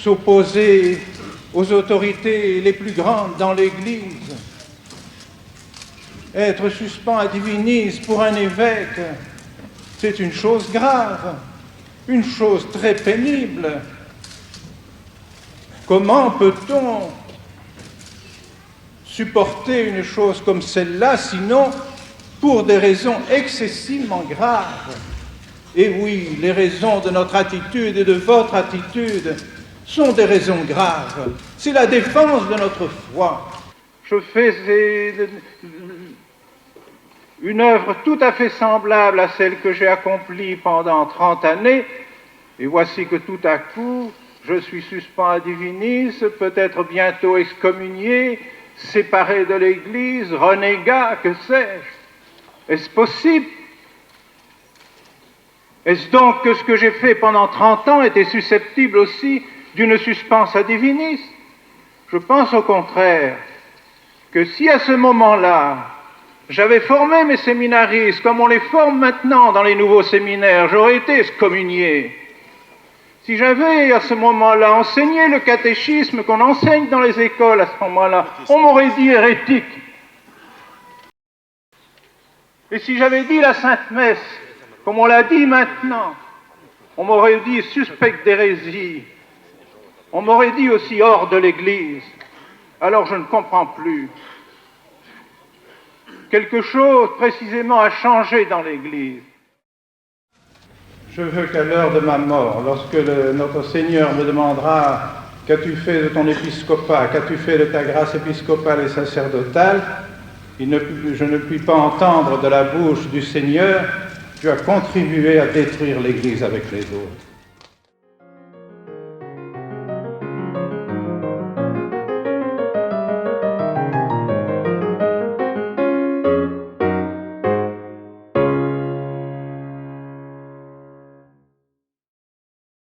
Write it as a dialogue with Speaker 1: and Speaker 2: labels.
Speaker 1: s'opposer aux autorités les plus grandes dans l'Église. Être suspens à divinis pour un évêque, c'est une chose grave, une chose très pénible. Comment peut-on supporter une chose comme celle-là, sinon pour des raisons excessivement graves? Et oui, les raisons de notre attitude et de votre attitude sont des raisons graves. C'est la défense de notre foi. Je fais une œuvre tout à fait semblable à celle que j'ai accomplie pendant 30 années, et voici que tout à coup, je suis suspens à divinis, peut-être bientôt excommunié, séparé de l'Église, renégat, que sais-je? Est-ce possible? Est-ce donc que ce que j'ai fait pendant 30 ans était susceptible aussi d'une suspense à divinis? Je pense au contraire que si à ce moment-là, j'avais formé mes séminaristes comme on les forme maintenant dans les nouveaux séminaires, j'aurais été excommunié. Si j'avais à ce moment-là enseigné le catéchisme qu'on enseigne dans les écoles à ce moment-là, on m'aurait dit hérétique. Et si j'avais dit la Sainte Messe, comme on l'a dit maintenant, on m'aurait dit suspect d'hérésie. On m'aurait dit aussi hors de l'Église. Alors je ne comprends plus. Quelque chose précisément a changé dans l'Église. Je veux qu'à l'heure de ma mort, lorsque notre Seigneur me demandera « Qu'as-tu fait de ton épiscopat? Qu'as-tu fait de ta grâce épiscopale et sacerdotale ?» je ne puis pas entendre de la bouche du Seigneur « Tu as contribué à détruire l'Église avec les autres. »